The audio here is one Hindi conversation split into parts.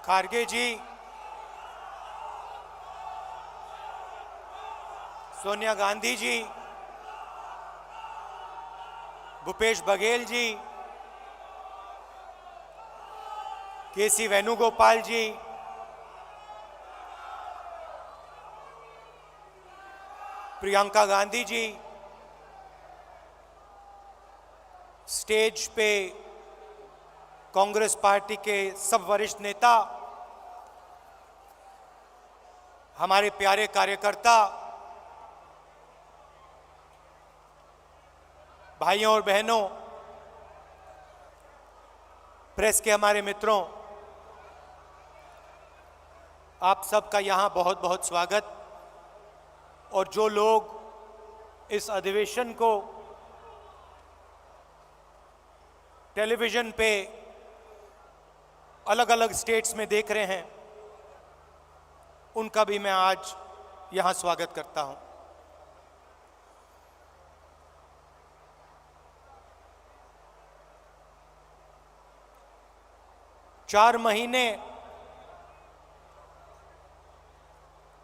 खारगे जी, सोनिया गांधी जी, भूपेश बघेल जी, केसी वेणुगोपाल जी, प्रियंका गांधी जी, स्टेज पे कांग्रेस पार्टी के सब वरिष्ठ नेता, हमारे प्यारे कार्यकर्ता, भाइयों और बहनों, प्रेस के हमारे मित्रों, आप सबका यहाँ बहुत बहुत स्वागत। और जो लोग इस अधिवेशन को टेलीविजन पे अलग अलग स्टेट्स में देख रहे हैं, उनका भी मैं आज यहाँ स्वागत करता हूँ। चार महीने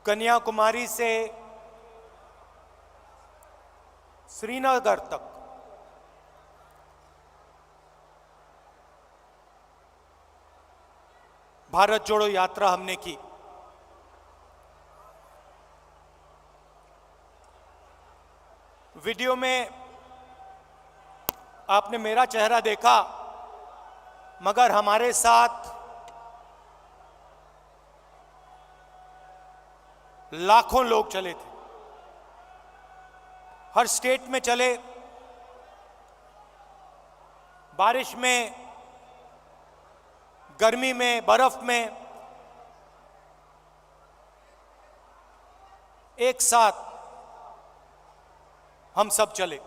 कन्याकुमारी से श्रीनगर तक भारत जोड़ो यात्रा हमने की। वीडियो में आपने मेरा चेहरा देखा, मगर हमारे साथ लाखों लोग चले थे। हर स्टेट में चले, बारिश में, गर्मी में, बर्फ में, एक साथ हम सब चले।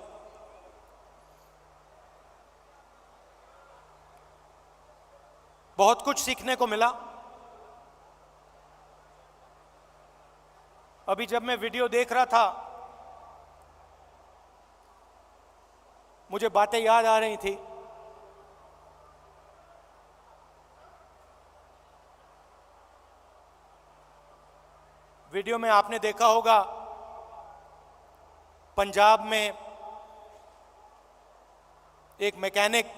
बहुत कुछ सीखने को मिला। अभी जब मैं वीडियो देख रहा था, मुझे बातें याद आ रही थी। वीडियो में आपने देखा होगा, पंजाब में एक मैकेनिक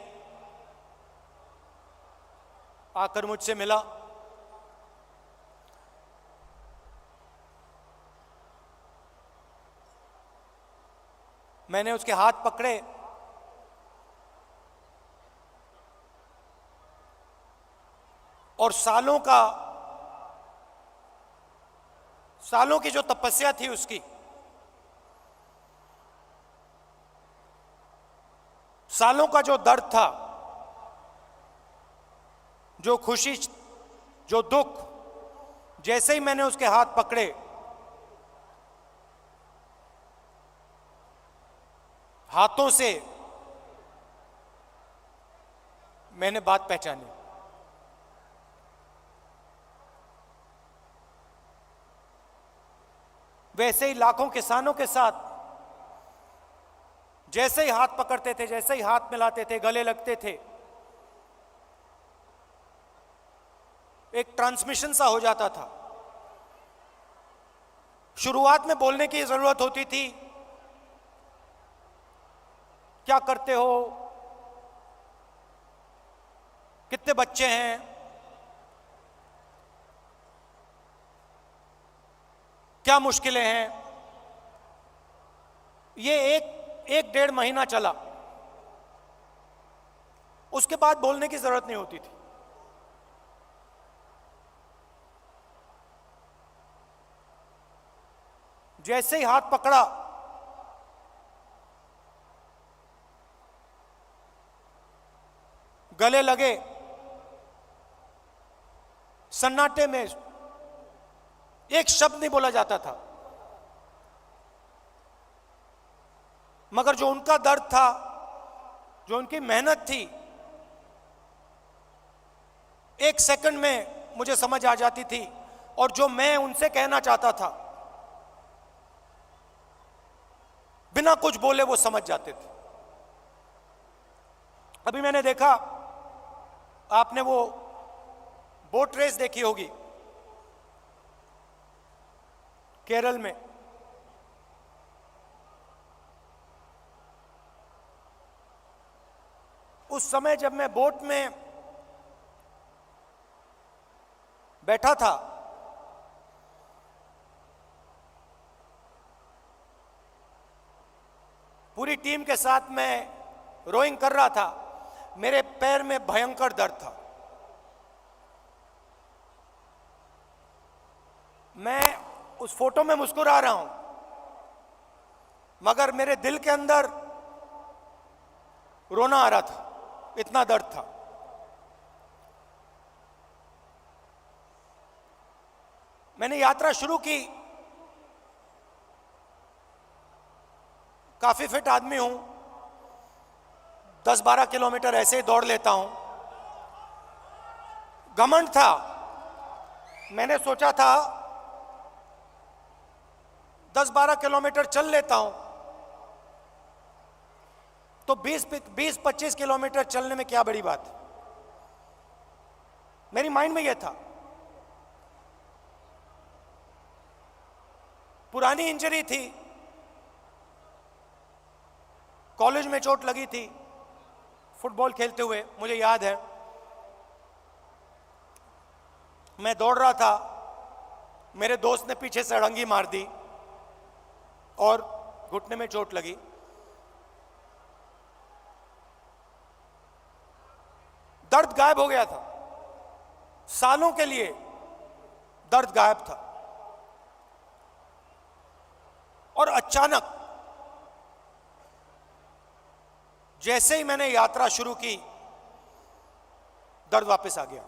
आकर मुझसे मिला। मैंने उसके हाथ पकड़े और सालों की जो तपस्या थी उसकी, सालों का जो दर्द था, जो खुशी, जो दुख, जैसे ही मैंने उसके हाथ पकड़े, हाथों से मैंने बात पहचानी। वैसे ही लाखों किसानों के साथ जैसे ही हाथ पकड़ते थे, जैसे ही हाथ मिलाते थे, गले लगते थे, एक ट्रांसमिशन सा हो जाता था। शुरुआत में बोलने की जरूरत होती थी, क्या करते हो, कितने बच्चे हैं, क्या मुश्किलें हैं। ये एक डेढ़ महीना चला, उसके बाद बोलने की जरूरत नहीं होती थी। जैसे ही हाथ पकड़ा, गले लगे, सन्नाटे में एक शब्द नहीं बोला जाता था, मगर जो उनका दर्द था, जो उनकी मेहनत थी, एक सेकंड में मुझे समझ आ जाती थी। और जो मैं उनसे कहना चाहता था, बिना कुछ बोले वो समझ जाते थे। अभी मैंने देखा, आपने वो बोट रेस देखी होगी केरल में। उस समय जब मैं बोट में बैठा था, पूरी टीम के साथ मैं रोइंग कर रहा था, मेरे पैर में भयंकर दर्द था। मैं उस फोटो में मुस्कुरा रहा हूं, मगर मेरे दिल के अंदर रोना आ रहा था, इतना दर्द था। मैंने यात्रा शुरू की। काफी फिट आदमी हूं, 10-12 किलोमीटर ऐसे ही दौड़ लेता हूं। घमंड था, मैंने सोचा था 10-12 किलोमीटर चल लेता हूं तो 20-25 किलोमीटर चलने में क्या बड़ी बात है। मेरी माइंड में यह था। पुरानी इंजरी थी, कॉलेज में चोट लगी थी फुटबॉल खेलते हुए, मुझे याद है। मैं दौड़ रहा था, मेरे दोस्त ने पीछे से अड़ंगी मार दी और घुटने में चोट लगी। दर्द गायब हो गया था, सालों के लिए दर्द गायब था। और अचानक जैसे ही मैंने यात्रा शुरू की, दर्द वापस आ गया।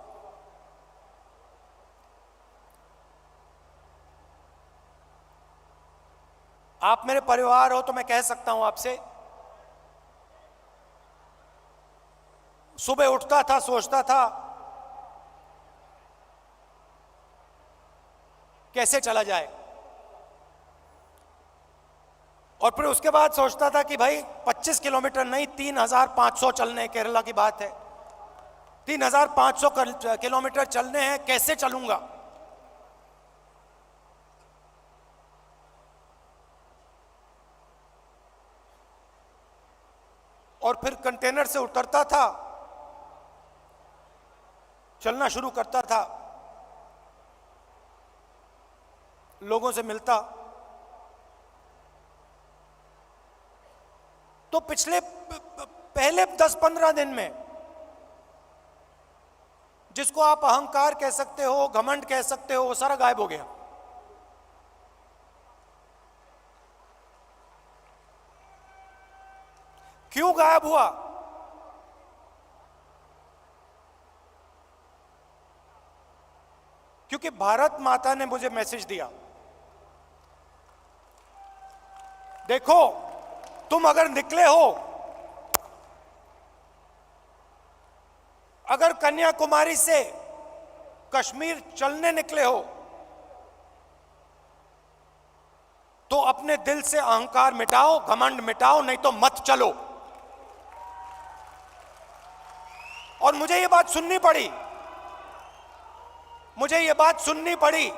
आप मेरे परिवार हो तो मैं कह सकता हूं आपसे, सुबह उठता था, सोचता था कैसे चला जाए, और फिर उसके बाद सोचता था कि भाई 25 किलोमीटर नहीं, 3,500 चलने, केरला की बात है, 3,500 किलोमीटर चलने हैं, कैसे चलूंगा। और फिर कंटेनर से उतरता था, चलना शुरू करता था, लोगों से मिलता। तो पहले 10-15 दिन में जिसको आप अहंकार कह सकते हो, घमंड कह सकते हो, वो सारा गायब हो गया। क्यों गायब हुआ? क्योंकि भारत माता ने मुझे मैसेज दिया, देखो तुम अगर निकले हो, अगर कन्याकुमारी से कश्मीर चलने निकले हो, तो अपने दिल से अहंकार मिटाओ, घमंड मिटाओ, नहीं तो मत चलो। और मुझे ये बात सुननी पड़ी, मुझे ये बात सुननी पड़ी।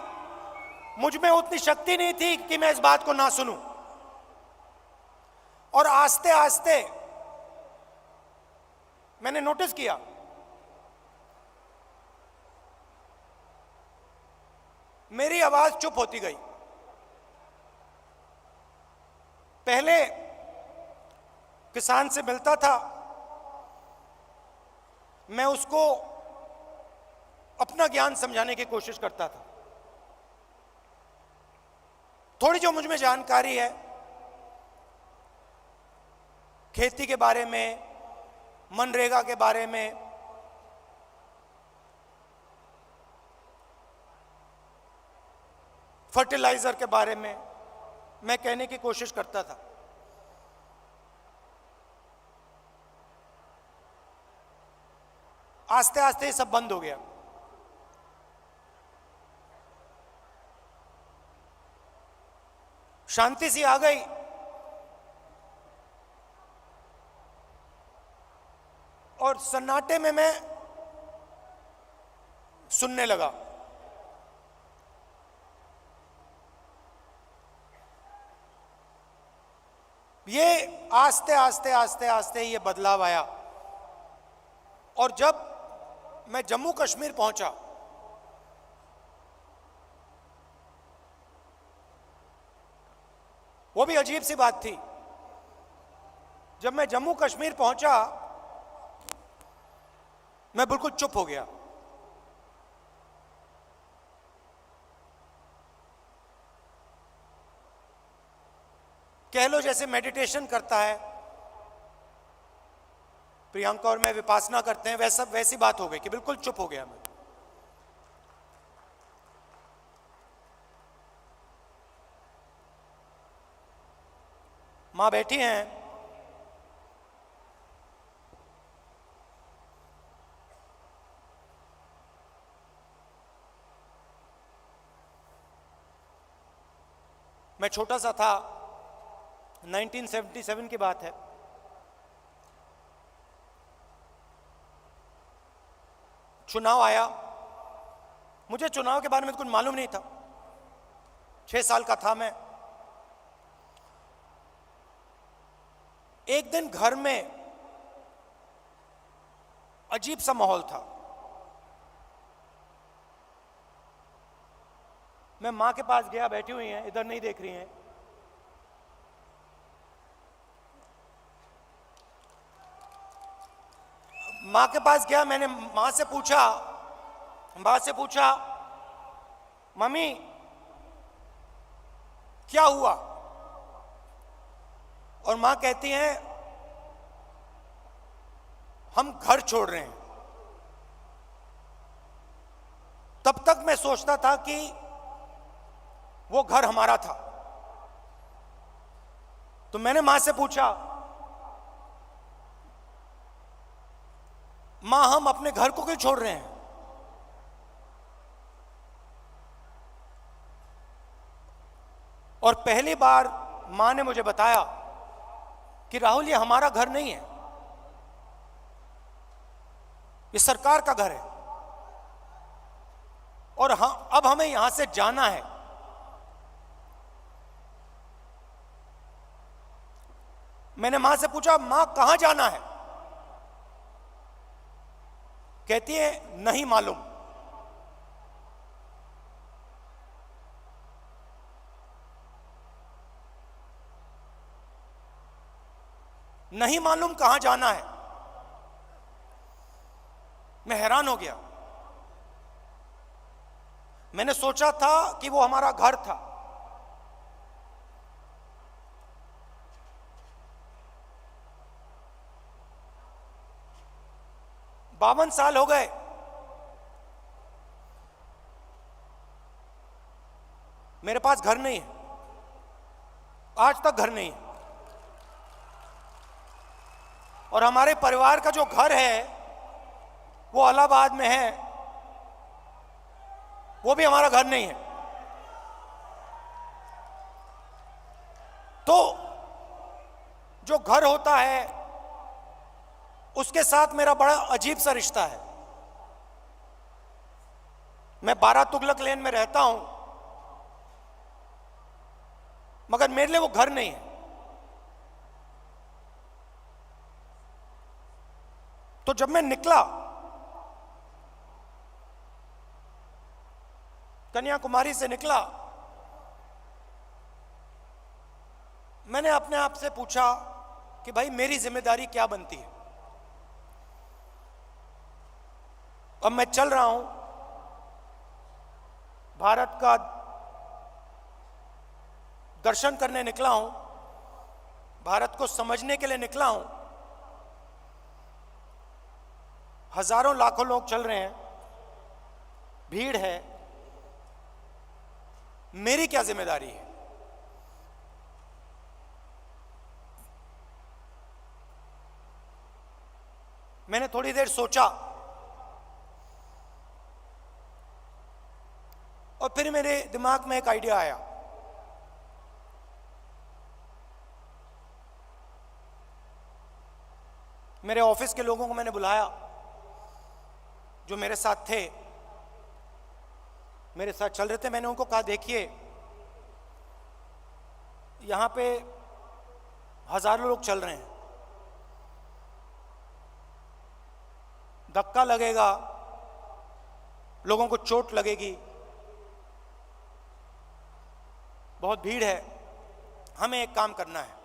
मुझ में उतनी शक्ति नहीं थी कि मैं इस बात को ना सुनूं। और आस्ते आस्ते मैंने नोटिस किया, मेरी आवाज चुप होती गई। पहले किसान से मिलता था, मैं उसको अपना ज्ञान समझाने की कोशिश करता था। थोड़ी जो मुझ में जानकारी है खेती के बारे में, मनरेगा के बारे में, फर्टिलाइजर के बारे में, मैं कहने की कोशिश करता था। आस्ते आस्ते ये सब बंद हो गया। शांति सी आ गई। और सन्नाटे में मैं सुनने लगा। ये आस्ते आस्ते आस्ते आस्ते ये बदलाव आया। और जब मैं जम्मू कश्मीर पहुंचा, वो भी अजीब सी बात थी। जब मैं जम्मू कश्मीर पहुंचा, मैं बिल्कुल चुप हो गया। कह लो जैसे मेडिटेशन करता है प्रियंका और मैं, विपासना करते हैं, वैसी बात हो गई कि बिल्कुल चुप हो गया मैं। मां बैठी हैं, मैं छोटा सा था, 1977 की बात है। चुनाव आया, मुझे चुनाव के बारे में कुछ मालूम नहीं था, 6 साल का था मैं। एक दिन घर में अजीब सा माहौल था। मैं मां के पास गया, बैठी हुई हैं, इधर नहीं देख रही हैं। मां के पास गया, मैंने मां से पूछा मम्मी क्या हुआ? और मां कहती हैं हम घर छोड़ रहे हैं। तब तक मैं सोचता था कि वो घर हमारा था। तो मैंने मां से पूछा, मां हम अपने घर को क्यों छोड़ रहे हैं? और पहली बार मां ने मुझे बताया कि राहुल ये हमारा घर नहीं है, ये सरकार का घर है और अब हमें यहां से जाना है। मैंने मां से पूछा, मां कहां जाना है? कहती है नहीं मालूम। नहीं मालूम कहां जाना है। मैं हैरान हो गया। मैंने सोचा था कि वो हमारा घर था। बावन साल हो गए, मेरे पास घर नहीं है, आज तक घर नहीं है। और हमारे परिवार का जो घर है वो इलाहाबाद में है, वो भी हमारा घर नहीं है। तो जो घर होता है उसके साथ मेरा बड़ा अजीब सा रिश्ता है। मैं 12 तुगलक लेन में रहता हूं, मगर मेरे लिए वो घर नहीं है। तो जब मैं निकला, कन्याकुमारी से निकला, मैंने अपने आप से पूछा कि भाई मेरी जिम्मेदारी क्या बनती है। अब मैं चल रहा हूं, भारत का दर्शन करने निकला हूं, भारत को समझने के लिए निकला हूं। हजारों लाखों लोग चल रहे हैं, भीड़ है, मेरी क्या जिम्मेदारी है? मैंने थोड़ी देर सोचा और फिर मेरे दिमाग में एक आइडिया आया। मेरे ऑफिस के लोगों को मैंने बुलाया जो मेरे साथ थे, मेरे साथ चल रहे थे, मैंने उनको कहा देखिए यहां पे हजारों लोग चल रहे हैं, धक्का लगेगा, लोगों को चोट लगेगी, बहुत भीड़ है, हमें एक काम करना है,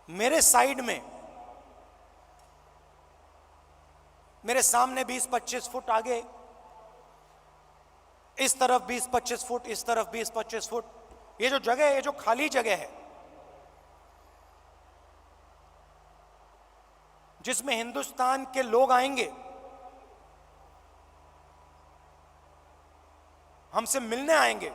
मेरे साइड में, मेरे सामने 20-25 फुट आगे, इस तरफ 20-25 फुट, इस तरफ 20-25 फुट, ये जो जगह है, ये जो खाली जगह है जिसमें हिंदुस्तान के लोग आएंगे, हमसे मिलने आएंगे,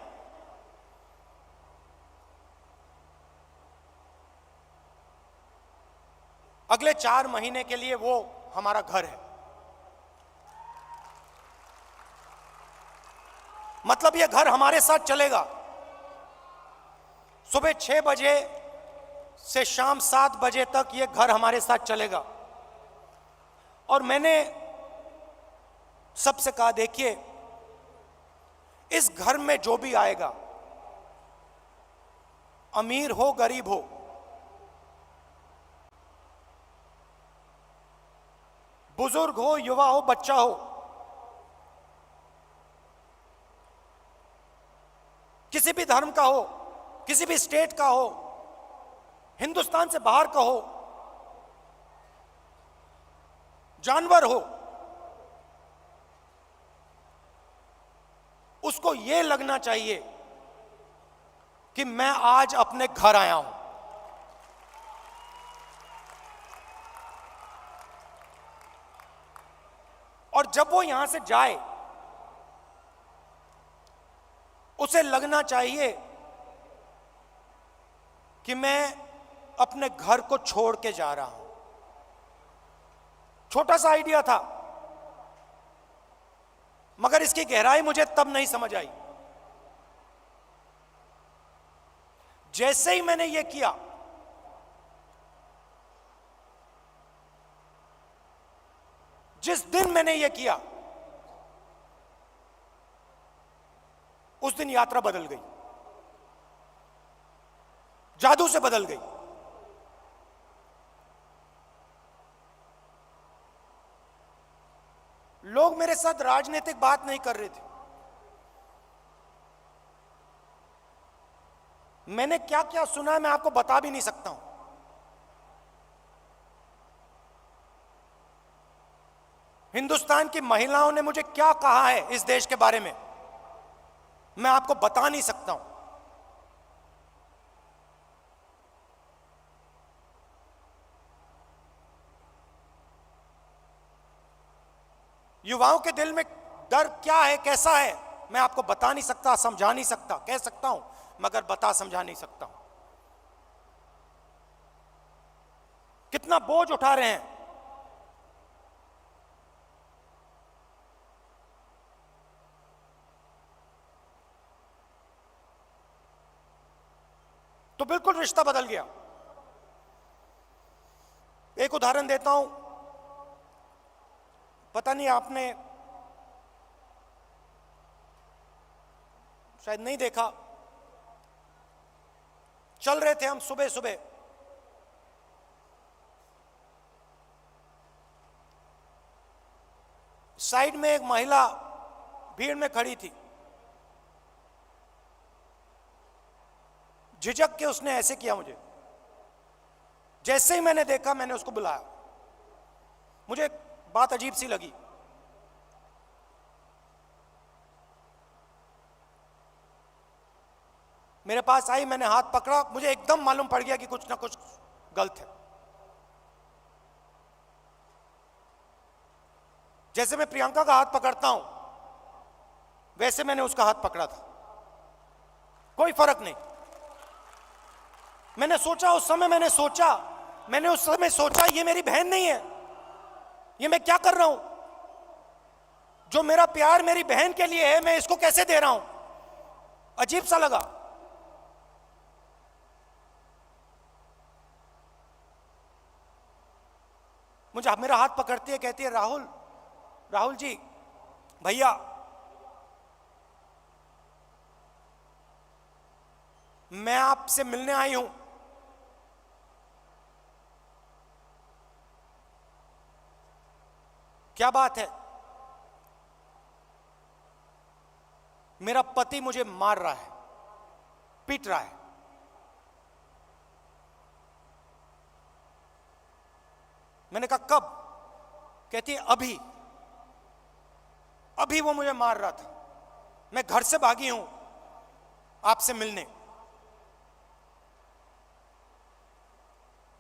अगले 4 महीने के लिए वो हमारा घर है। मतलब ये घर हमारे साथ चलेगा। सुबह 6 बजे से शाम 7 बजे तक ये घर हमारे साथ चलेगा। और मैंने सबसे कहा देखिए इस घर में जो भी आएगा, अमीर हो गरीब हो, बुजुर्ग हो युवा हो बच्चा हो, किसी भी धर्म का हो, किसी भी स्टेट का हो, हिंदुस्तान से बाहर का हो, जानवर हो, उसको यह लगना चाहिए कि मैं आज अपने घर आया हूं। और जब वो यहां से जाए उसे लगना चाहिए कि मैं अपने घर को छोड़ के जा रहा हूं। छोटा सा आइडिया था, मगर इसकी गहराई मुझे तब नहीं समझ आई। जैसे ही मैंने यह किया, जिस दिन मैंने यह किया, उस दिन यात्रा बदल गई, जादू से बदल गई। लोग मेरे साथ राजनीतिक बात नहीं कर रहे थे। मैंने क्या क्या सुना है मैं आपको बता भी नहीं सकता हूं। हिंदुस्तान की महिलाओं ने मुझे क्या कहा है इस देश के बारे में, मैं आपको बता नहीं सकता हूं। युवाओं के दिल में डर क्या है, कैसा है, मैं आपको बता नहीं सकता, समझा नहीं सकता। कह सकता हूं मगर बता समझा नहीं सकता हूं। कितना बोझ उठा रहे हैं। तो बिल्कुल रिश्ता बदल गया। एक उदाहरण देता हूं, पता नहीं आपने शायद नहीं देखा। चल रहे थे हम सुबह सुबह, साइड में एक महिला भीड़ में खड़ी थी। झिझक के उसने ऐसे किया मुझे। जैसे ही मैंने देखा मैंने उसको बुलाया। मुझे एक बात अजीब सी लगी। मेरे पास आई, मैंने हाथ पकड़ा, मुझे एकदम मालूम पड़ गया कि कुछ ना कुछ गलत है। जैसे मैं प्रियंका का हाथ पकड़ता हूं वैसे मैंने उसका हाथ पकड़ा था, कोई फर्क नहीं। मैंने सोचा उस समय, मैंने उस समय सोचा ये मेरी बहन नहीं है, ये मैं क्या कर रहा हूं? जो मेरा प्यार मेरी बहन के लिए है मैं इसको कैसे दे रहा हूं? अजीब सा लगा। मुझे मेरा हाथ पकड़ती है, कहती है राहुल जी भैया, मैं आपसे मिलने आई हूं। क्या बात है? मेरा पति मुझे मार रहा है, पीट रहा है। मैंने कहा कब? कहती है अभी अभी वो मुझे मार रहा था, मैं घर से भागी हूं आपसे मिलने।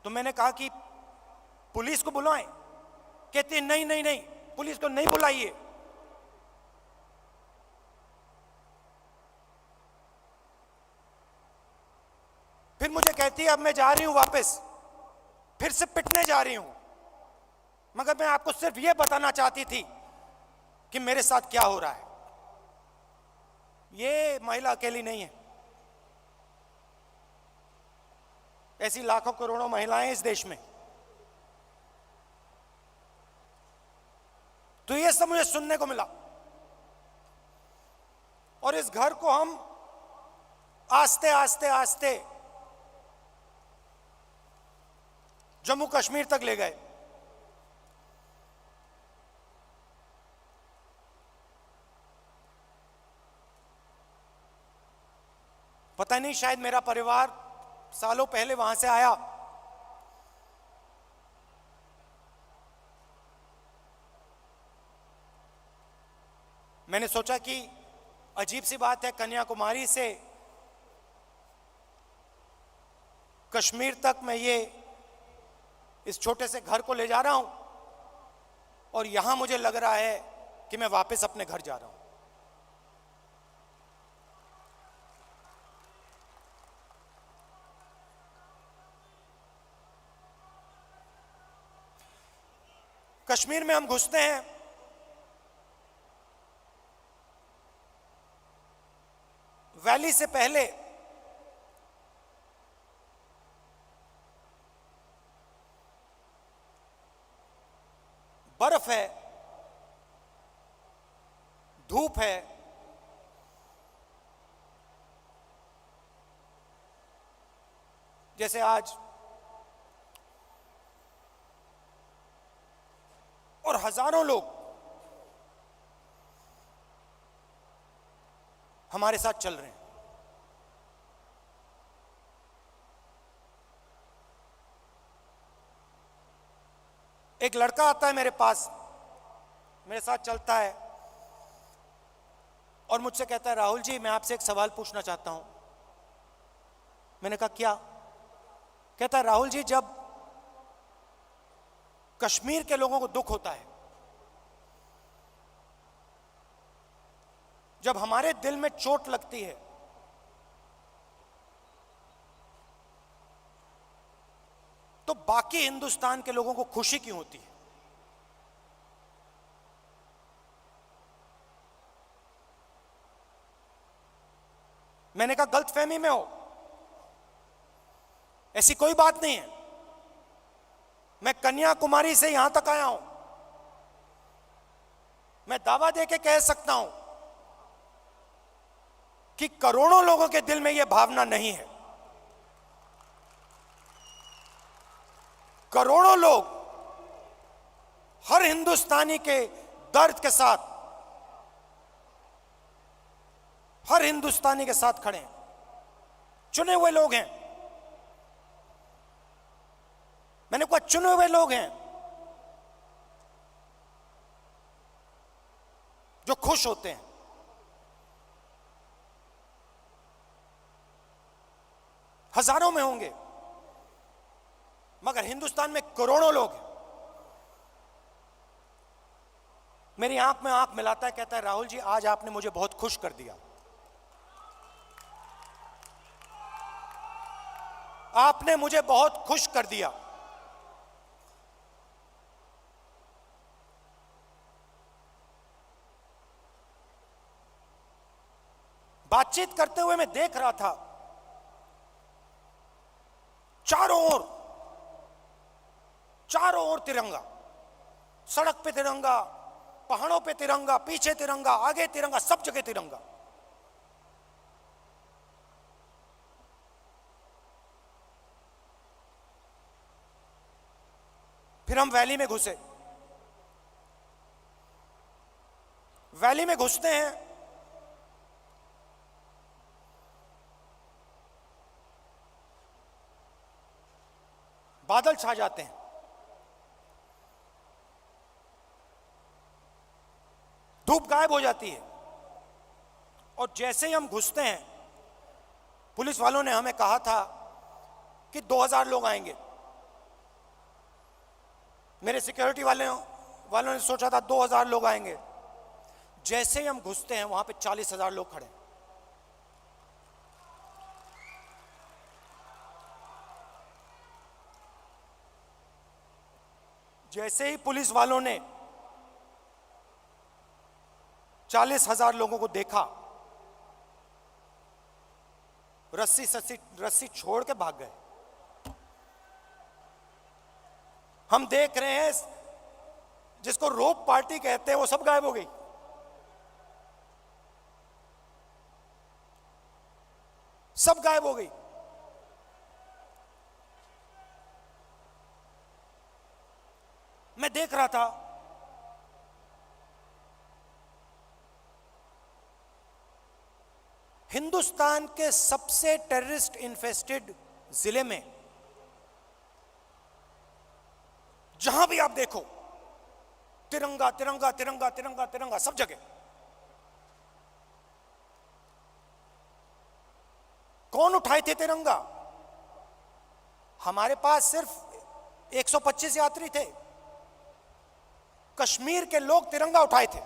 तो मैंने कहा कि पुलिस को बुलाएं। कहती है नहीं नहीं नहीं, पुलिस को नहीं बुलाइए। फिर मुझे कहती है अब मैं जा रही हूं वापस, फिर से पिटने जा रही हूं। मगर मैं आपको सिर्फ यह बताना चाहती थी कि मेरे साथ क्या हो रहा है। ये महिला अकेली नहीं है, ऐसी लाखों करोड़ों महिलाएं इस देश में। तो ये सब मुझे सुनने को मिला, और इस घर को हम आस्ते आस्ते आस्ते जम्मू कश्मीर तक ले गए। पता नहीं, शायद मेरा परिवार सालों पहले वहां से आया। मैंने सोचा कि अजीब सी बात है, कन्याकुमारी से कश्मीर तक मैं ये इस छोटे से घर को ले जा रहा हूं, और यहां मुझे लग रहा है कि मैं वापस अपने घर जा रहा हूं। कश्मीर में हम घुसते हैं, वैली से पहले बर्फ है, धूप है, जैसे आज, और हजारों लोग हमारे साथ चल रहे हैं। एक लड़का आता है मेरे पास, मेरे साथ चलता है और मुझसे कहता है राहुल जी, मैं आपसे एक सवाल पूछना चाहता हूं। मैंने कहा क्या? कहता है राहुल जी, जब कश्मीर के लोगों को दुख होता है, जब हमारे दिल में चोट लगती है, तो बाकी हिंदुस्तान के लोगों को खुशी क्यों होती है? मैंने कहा गलतफहमी में हो, ऐसी कोई बात नहीं है। मैं कन्याकुमारी से यहां तक आया हूं, मैं दावा देके कह सकता हूं कि करोड़ों लोगों के दिल में यह भावना नहीं है। करोड़ों लोग हर हिंदुस्तानी के दर्द के साथ, हर हिंदुस्तानी के साथ खड़े हैं। चुने हुए लोग हैं, मैंने कहा चुने हुए लोग हैं जो खुश होते हैं। हजारों में होंगे, मगर हिंदुस्तान में करोड़ों लोग हैं। मेरी आंख में आंख मिलाता है, कहता है राहुल जी, आज आपने मुझे बहुत खुश कर दिया। आपने मुझे बहुत खुश कर दिया। बातचीत करते हुए मैं देख रहा था, चारों ओर तिरंगा, सड़क पे तिरंगा, पहाड़ों पे तिरंगा, पीछे तिरंगा, आगे तिरंगा, सब जगह तिरंगा। फिर हम वैली में घुसे। वैली में घुसते हैं, बादल छा जाते हैं, धूप गायब हो जाती है, और जैसे ही हम घुसते हैं, पुलिस वालों ने हमें कहा था कि 2000 लोग आएंगे। मेरे सिक्योरिटी वालों ने सोचा था 2000 लोग आएंगे। जैसे ही हम घुसते हैं, वहां पे 40,000 लोग खड़े। जैसे ही पुलिस वालों ने 40,000 लोगों को देखा, रस्सी छोड़ के भाग गए। हम देख रहे हैं, जिसको रोप पार्टी कहते हैं, वो सब गायब हो गई। सब गायब हो गई। मैं देख रहा था, हिंदुस्तान के सबसे टेररिस्ट इन्फेस्टेड जिले में जहां भी आप देखो, तिरंगा तिरंगा तिरंगा तिरंगा तिरंगा, सब जगह। कौन उठाए थे तिरंगा? हमारे पास सिर्फ 125 यात्री थे। कश्मीर के लोग तिरंगा उठाए थे।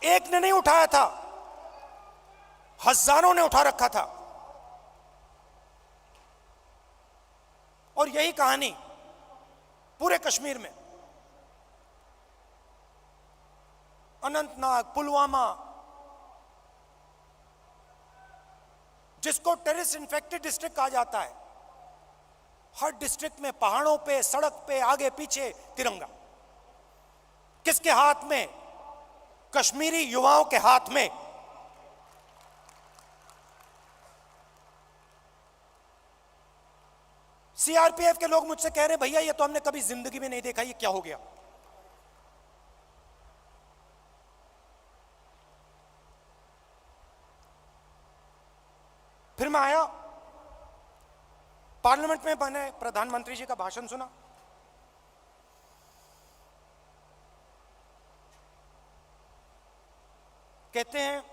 एक ने नहीं उठाया था, हजारों ने उठा रखा था। और यही कहानी पूरे कश्मीर में, अनंतनाग, पुलवामा, जिसको टेररिस्ट इन्फेक्टेड डिस्ट्रिक्ट कहा जाता है, हर डिस्ट्रिक्ट में पहाड़ों पे, सड़क पे, आगे पीछे तिरंगा। किसके हाथ में? कश्मीरी युवाओं के हाथ में। सीआरपीएफ के लोग मुझसे कह रहे, भैया ये तो हमने कभी जिंदगी में नहीं देखा, ये क्या हो गया? फिर मैं आया, पार्लियामेंट में मैंने प्रधानमंत्री जी का भाषण सुना। कहते हैं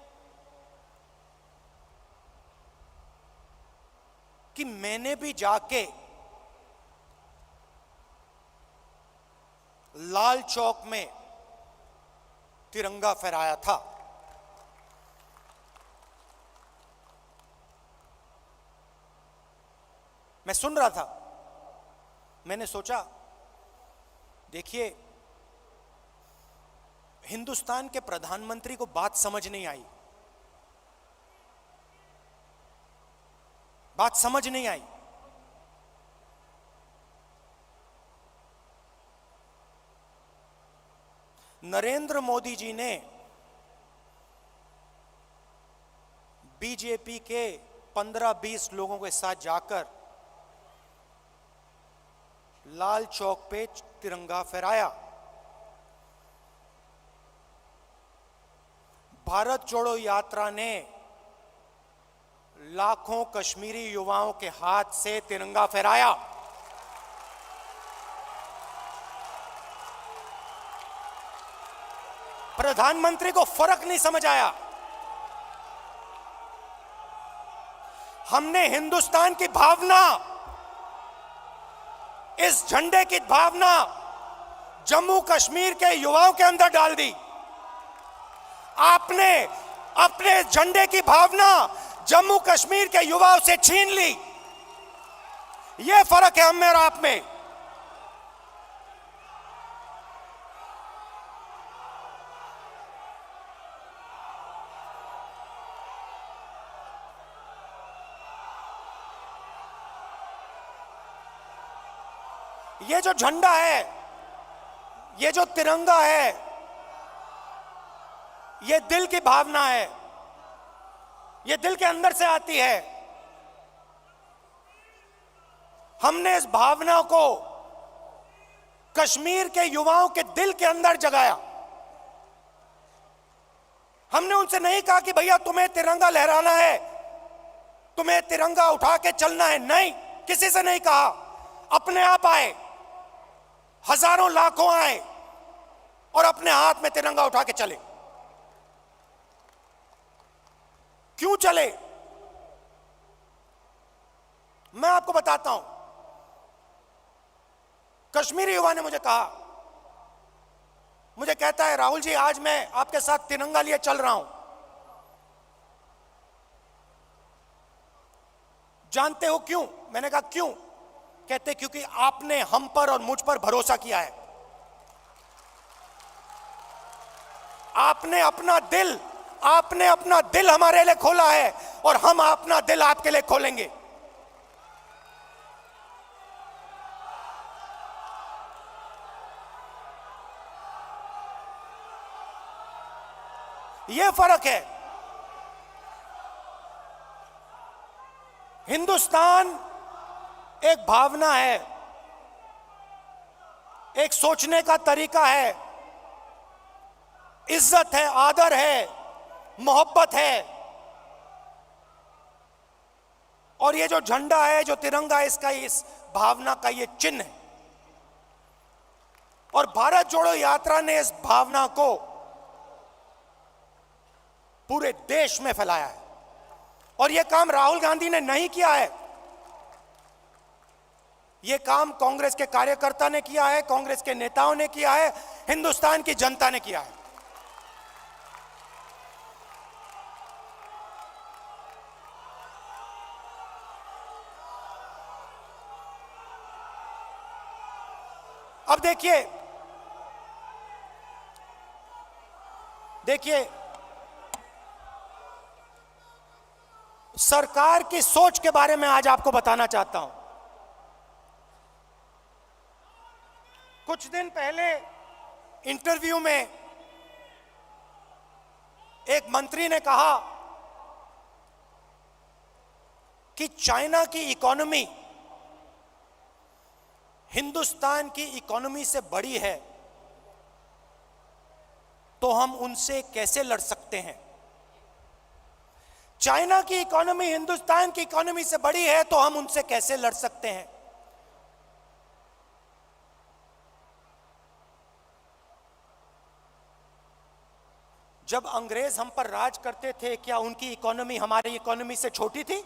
कि मैंने भी जाके लाल चौक में तिरंगा फहराया था। मैं सुन रहा था, मैंने सोचा, देखिए, हिंदुस्तान के प्रधानमंत्री को बात समझ नहीं आई, बात समझ नहीं आई। नरेंद्र मोदी जी ने बीजेपी के 15-20 लोगों के साथ जाकर लाल चौक पे तिरंगा फहराया। भारत जोड़ो यात्रा ने लाखों कश्मीरी युवाओं के हाथ से तिरंगा फहराया। प्रधानमंत्री को फर्क नहीं समझ आया। हमने हिंदुस्तान की भावना, इस झंडे की भावना जम्मू कश्मीर के युवाओं के अंदर डाल दी। आपने अपने झंडे की भावना जम्मू कश्मीर के युवाओं से छीन ली। यह फर्क है हम में और आप में। ये जो झंडा है, ये जो तिरंगा है, ये दिल की भावना है, ये दिल के अंदर से आती है। हमने इस भावना को कश्मीर के युवाओं के दिल के अंदर जगाया। हमने उनसे नहीं कहा कि भैया तुम्हें तिरंगा लहराना है, तुम्हें तिरंगा उठा के चलना है, नहीं, किसी से नहीं कहा। अपने आप आए, हजारों लाखों आए और अपने हाथ में तिरंगा उठा के चले। क्यों चले? मैं आपको बताता हूं। कश्मीरी युवा ने मुझे कहा, मुझे कहता है राहुल जी आज मैं आपके साथ तिरंगा लिए चल रहा हूं। जानते हो क्यों? मैंने कहा क्यों? कहते क्योंकि आपने हम पर और मुझ पर भरोसा किया है। आपने अपना दिल हमारे लिए खोला है और हम अपना दिल आपके लिए खोलेंगे। यह फर्क है। हिंदुस्तान एक भावना है, एक सोचने का तरीका है, इज्जत है, आदर है, मोहब्बत है। और ये जो झंडा है, जो तिरंगा है, इसका इस भावना का ये चिन्ह है। और भारत जोड़ो यात्रा ने इस भावना को पूरे देश में फैलाया है। और यह काम राहुल गांधी ने नहीं किया है, यह काम कांग्रेस के कार्यकर्ता ने किया है, कांग्रेस के नेताओं ने किया है, हिंदुस्तान की जनता ने किया है। अब देखिए सरकार की सोच के बारे में आज आपको बताना चाहता हूं। कुछ दिन पहले इंटरव्यू में एक मंत्री ने कहा कि चाइना की इकोनॉमी हिंदुस्तान की इकोनॉमी से बड़ी है, तो हम उनसे कैसे लड़ सकते हैं। चाइना की इकोनॉमी हिंदुस्तान की इकोनॉमी से बड़ी है, तो हम उनसे कैसे लड़ सकते हैं। जब अंग्रेज हम पर राज करते थे, क्या उनकी इकोनॉमी हमारी इकोनॉमी से छोटी थी?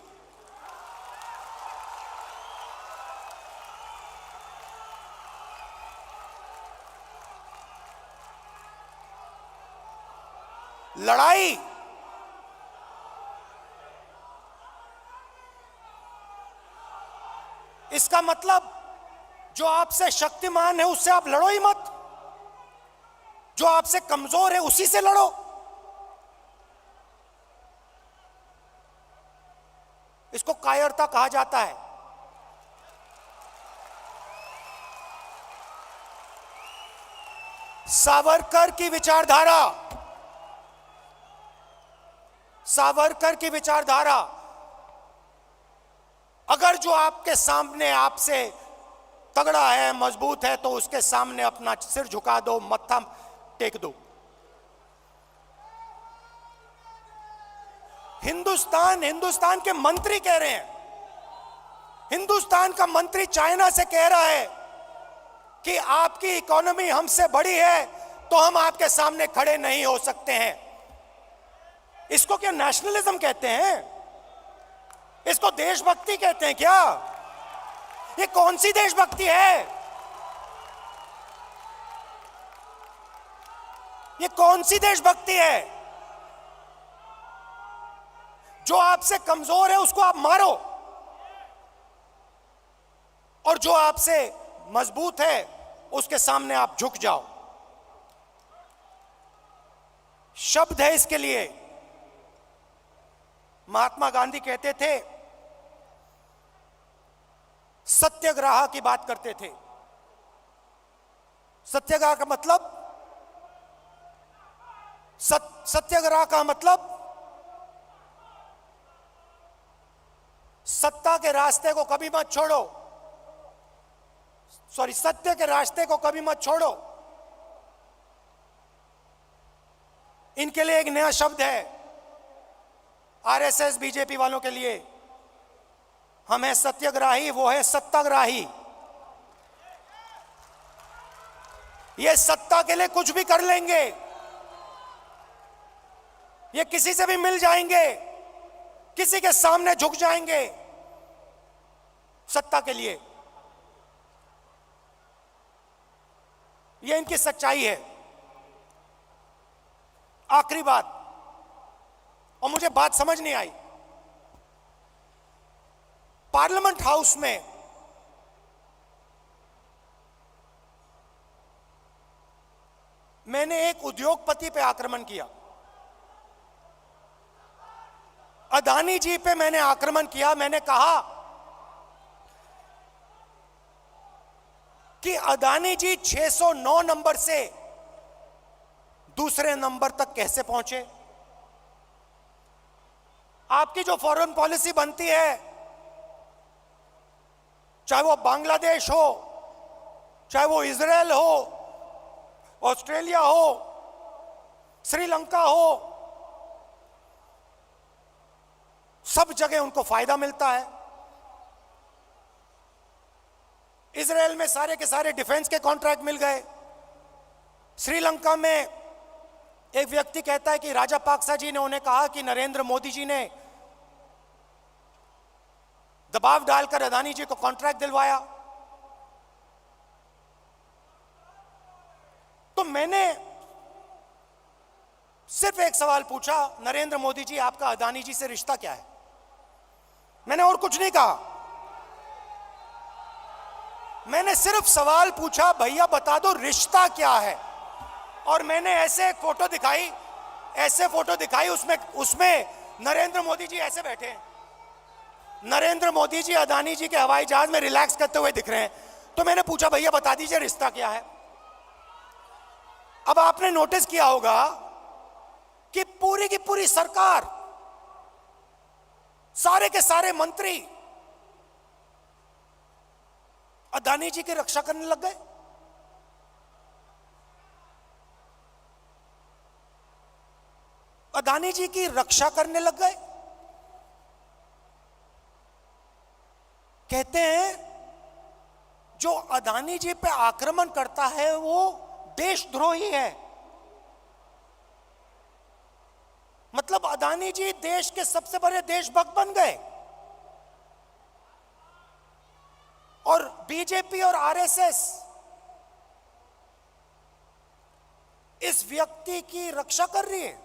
लड़ाई इसका मतलब जो आपसे शक्तिमान है उससे आप लड़ो ही मत, जो आपसे कमजोर है उसी से लड़ो। इसको कायरता कहा जाता है। सावरकर की विचारधारा अगर जो आपके सामने आपसे तगड़ा है, मजबूत है, तो उसके सामने अपना सिर झुका दो, मत्था टेक दो। हिंदुस्तान के मंत्री कह रहे हैं, हिंदुस्तान का मंत्री चाइना से कह रहा है कि आपकी इकोनॉमी हमसे बड़ी है, तो हम आपके सामने खड़े नहीं हो सकते हैं। इसको क्या नेशनलिज्म कहते हैं? इसको देशभक्ति कहते हैं क्या? ये कौन सी देशभक्ति है? ये कौन सी देशभक्ति है? जो आपसे कमजोर है उसको आप मारो, और जो आपसे मजबूत है उसके सामने आप झुक जाओ। शब्द है इसके लिए। महात्मा गांधी कहते थे, सत्याग्रह की बात करते थे। सत्याग्रह का मतलब, सत्याग्रह का मतलब सत्ता के रास्ते को कभी मत छोड़ो, सॉरी, सत्य के रास्ते को कभी मत छोड़ो। इनके लिए एक नया शब्द है आरएसएस बीजेपी वालों के लिए, हम है सत्याग्राही, वो है सत्ताग्राही। ये सत्ता के लिए कुछ भी कर लेंगे, ये किसी से भी मिल जाएंगे, किसी के सामने झुक जाएंगे सत्ता के लिए। ये इनकी सच्चाई है। आखिरी बात, और मुझे बात समझ नहीं आई, पार्लियामेंट हाउस में मैंने एक उद्योगपति पे आक्रमण किया, अदानी जी पे मैंने आक्रमण किया। मैंने कहा कि अदानी जी 609 नंबर से दूसरे नंबर तक कैसे पहुंचे। आपकी जो फॉरेन पॉलिसी बनती है, चाहे वो बांग्लादेश हो, चाहे वो इजराइल हो, ऑस्ट्रेलिया हो, श्रीलंका हो, सब जगह उनको फायदा मिलता है। इजराइल में सारे के सारे डिफेंस के कॉन्ट्रैक्ट मिल गए। श्रीलंका में एक व्यक्ति कहता है कि राजापाक्सा जी ने उन्हें कहा कि नरेंद्र मोदी जी ने दबाव डालकर अदानी जी को कॉन्ट्रैक्ट दिलवाया। तो मैंने सिर्फ एक सवाल पूछा, नरेंद्र मोदी जी आपका अदानी जी से रिश्ता क्या है? मैंने और कुछ नहीं कहा, मैंने सिर्फ सवाल पूछा, भैया बता दो रिश्ता क्या है। और मैंने ऐसे फोटो दिखाई, उसमें नरेंद्र मोदी जी ऐसे बैठे हैं। नरेंद्र मोदी जी अदानी जी के हवाई जहाज में रिलैक्स करते हुए दिख रहे हैं। तो मैंने पूछा, भैया बता दीजिए रिश्ता क्या है। अब आपने नोटिस किया होगा कि पूरी की पूरी सरकार, सारे के सारे मंत्री अदानी जी की रक्षा करने लग गए। अदानी जी की रक्षा करने लग गए। कहते हैं जो अदानी जी पे आक्रमण करता है वो देशद्रोही है। मतलब अदानी जी देश के सबसे बड़े देशभक्त बन गए। और बीजेपी और आरएसएस इस व्यक्ति की रक्षा कर रही है।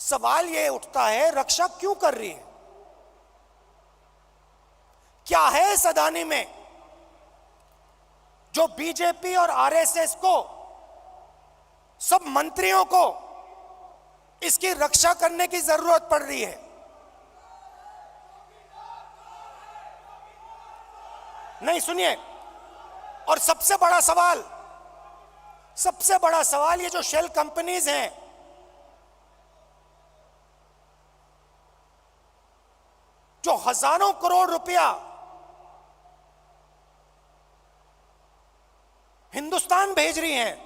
सवाल यह उठता है, रक्षा क्यों कर रही है? क्या है इस अदानी में जो बीजेपी और आरएसएस को, सब मंत्रियों को इसकी रक्षा करने की जरूरत पड़ रही है? नहीं, सुनिए, और सबसे बड़ा सवाल ये जो शेल कंपनीज हैं, जो हजारों करोड़ रुपया हिंदुस्तान भेज रही हैं,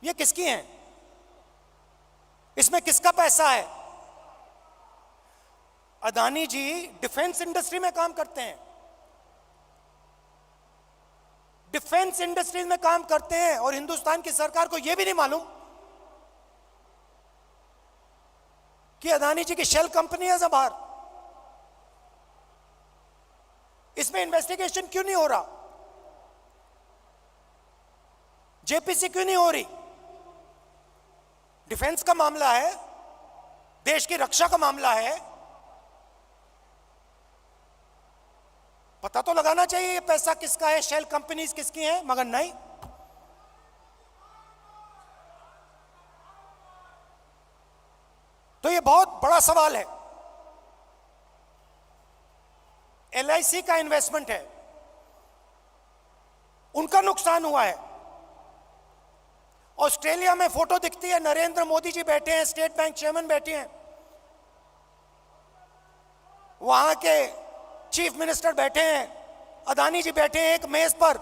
ये किसकी हैं? इसमें किसका पैसा है? अदानी जी डिफेंस इंडस्ट्री में काम करते हैं, डिफेंस इंडस्ट्री में काम करते हैं, और हिंदुस्तान की सरकार को यह भी नहीं मालूम कि अदानी जी की शेल कंपनी है बाहर। इसमें इन्वेस्टिगेशन क्यों नहीं हो रहा? जेपीसी क्यों नहीं हो रही? डिफेंस का मामला है, देश की रक्षा का मामला है, पता तो लगाना चाहिए ये पैसा किसका है, शेल कंपनीज किसकी हैं, मगर नहीं। तो ये बहुत बड़ा सवाल है। एलआईसी का इन्वेस्टमेंट है, उनका नुकसान हुआ है। ऑस्ट्रेलिया में फोटो दिखती है, नरेंद्र मोदी जी बैठे हैं, स्टेट बैंक चेयरमैन बैठे हैं, वहां के चीफ मिनिस्टर बैठे हैं, अदानी जी बैठे हैं एक मेज पर।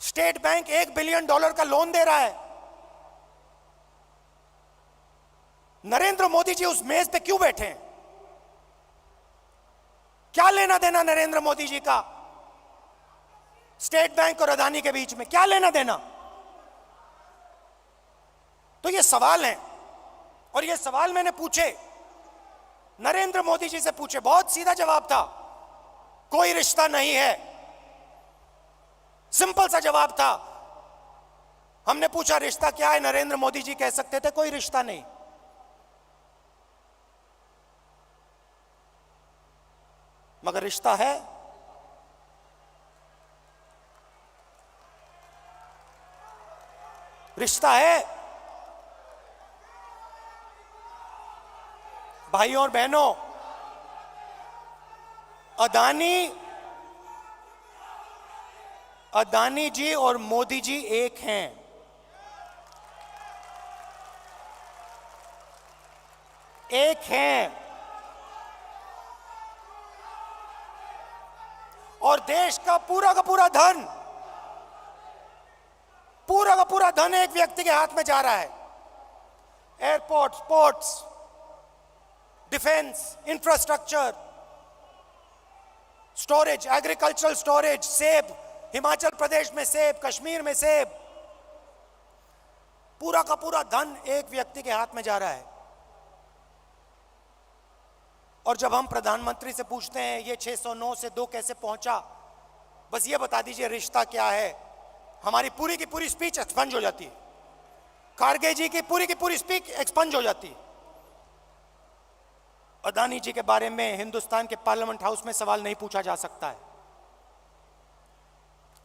स्टेट बैंक $1 बिलियन का लोन दे रहा है। नरेंद्र मोदी जी उस मेज पे क्यों बैठे हैं? क्या लेना देना नरेंद्र मोदी जी का स्टेट बैंक और अदानी के बीच में? क्या लेना देना? तो ये सवाल हैं, और ये सवाल मैंने पूछे, नरेंद्र मोदी जी से पूछे, बहुत सीधा जवाब था, कोई रिश्ता नहीं है। सिंपल सा जवाब था। हमने पूछा रिश्ता क्या है, नरेंद्र मोदी जी कह सकते थे कोई रिश्ता नहीं। मगर रिश्ता है। रिश्ता है। भाइयों और बहनों, अदानी जी और मोदी जी एक हैं। एक हैं। और देश का पूरा धन एक व्यक्ति के हाथ में जा रहा है। Airports, ports, defence, infrastructure, storage, agricultural storage, सेब, हिमाचल प्रदेश में सेब, कश्मीर में सेब, पूरा का पूरा धन एक व्यक्ति के हाथ में जा रहा है। और जब हम प्रधानमंत्री से पूछते हैं ये 609 से 2 कैसे पहुंचा, बस ये बता दीजिए रिश्ता क्या है, हमारी पूरी की पूरी स्पीच एक्सपंज हो जाती है। खारगे जी की पूरी स्पीच एक्सपंज हो जाती है। अदानी जी के बारे में हिंदुस्तान के पार्लियामेंट हाउस में सवाल नहीं पूछा जा सकता है।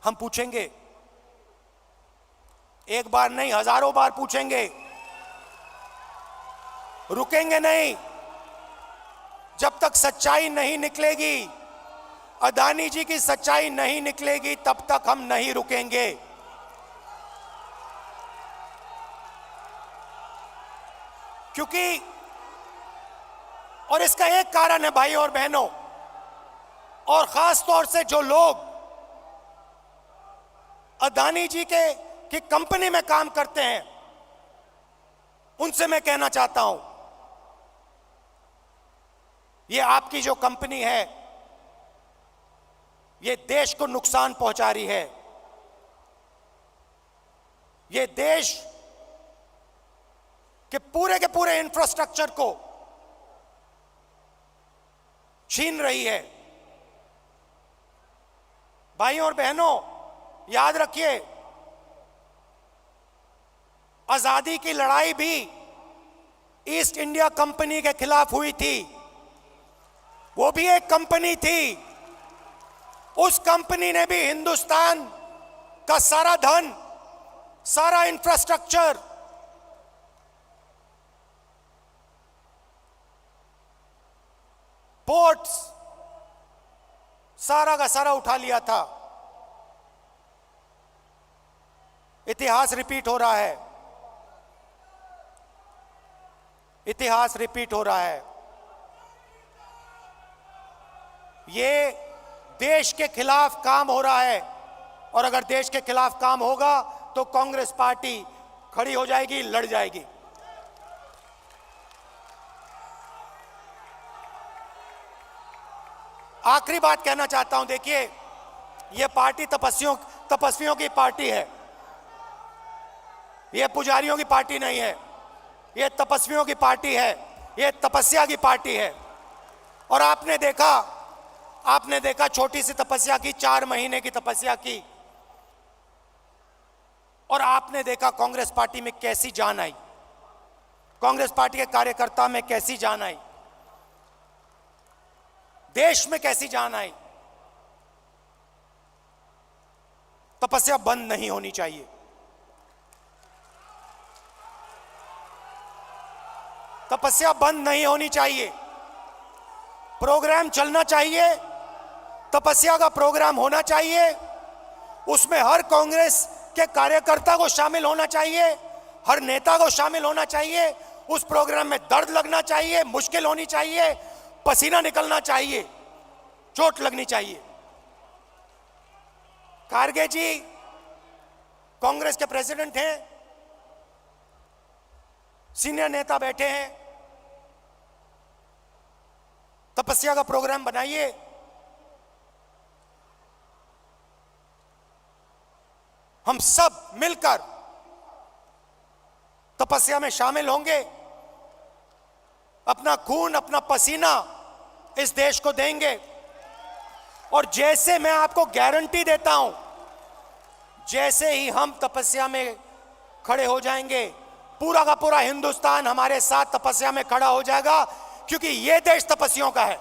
हम पूछेंगे, एक बार नहीं, हजारों बार पूछेंगे, रुकेंगे नहीं। जब तक सच्चाई नहीं निकलेगी, अदानी जी की सच्चाई नहीं निकलेगी, तब तक हम नहीं रुकेंगे। क्योंकि, और इसका एक कारण है भाइयों और बहनों, और खास तौर से जो लोग अदानी जी की कंपनी में काम करते हैं, उनसे मैं कहना चाहता हूं, ये आपकी जो कंपनी है, ये देश को नुकसान पहुंचा रही है। ये देश के पूरे इंफ्रास्ट्रक्चर को छीन रही है। भाइयों और बहनों, याद रखिए, आजादी की लड़ाई भी ईस्ट इंडिया कंपनी के खिलाफ हुई थी। वो भी एक कंपनी थी। उस कंपनी ने भी हिंदुस्तान का सारा धन, सारा इंफ्रास्ट्रक्चर, पोर्ट्स, सारा का सारा उठा लिया था। इतिहास रिपीट हो रहा है। इतिहास रिपीट हो रहा है। ये देश के खिलाफ काम हो रहा है, और अगर देश के खिलाफ काम होगा तो कांग्रेस पार्टी खड़ी हो जाएगी, लड़ जाएगी। आखिरी बात कहना चाहता हूं, देखिए, यह पार्टी तपस्वियों की पार्टी है। यह पुजारियों की पार्टी नहीं है। यह तपस्वियों की पार्टी है। यह तपस्या की पार्टी है। और आपने देखा छोटी सी तपस्या की, 4 महीने की तपस्या की, और आपने देखा कांग्रेस पार्टी में कैसी जान आई, कांग्रेस पार्टी के कार्यकर्ता में कैसी जान आई, देश में कैसी जान आई। तपस्या बंद नहीं होनी चाहिए। तपस्या बंद नहीं होनी चाहिए। प्रोग्राम चलना चाहिए, तपस्या का प्रोग्राम होना चाहिए, उसमें हर कांग्रेस के कार्यकर्ता को शामिल होना चाहिए, हर नेता को शामिल होना चाहिए। उस प्रोग्राम में दर्द लगना चाहिए, मुश्किल होनी चाहिए, पसीना निकलना चाहिए, चोट लगनी चाहिए। खारगे जी कांग्रेस के प्रेसिडेंट हैं, सीनियर नेता बैठे हैं, तपस्या का प्रोग्राम बनाइए। हम सब मिलकर तपस्या में शामिल होंगे, अपना खून अपना पसीना इस देश को देंगे। और जैसे मैं आपको गारंटी देता हूं, जैसे ही हम तपस्या में खड़े हो जाएंगे, पूरा का पूरा हिंदुस्तान हमारे साथ तपस्या में खड़ा हो जाएगा, क्योंकि यह देश तपस्वियों का है।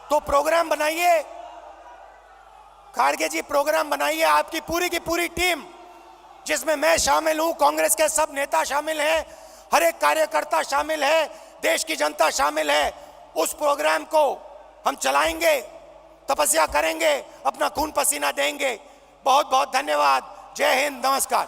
तो प्रोग्राम बनाइए, खारगे जी प्रोग्राम बनाइए, आपकी पूरी की पूरी टीम, जिसमें मैं शामिल हूं, कांग्रेस के सब नेता शामिल हैं, हर एक कार्यकर्ता शामिल है, देश की जनता शामिल है। उस प्रोग्राम को हम चलाएंगे, तपस्या करेंगे, अपना खून पसीना देंगे। बहुत बहुत धन्यवाद। जय हिंद, नमस्कार।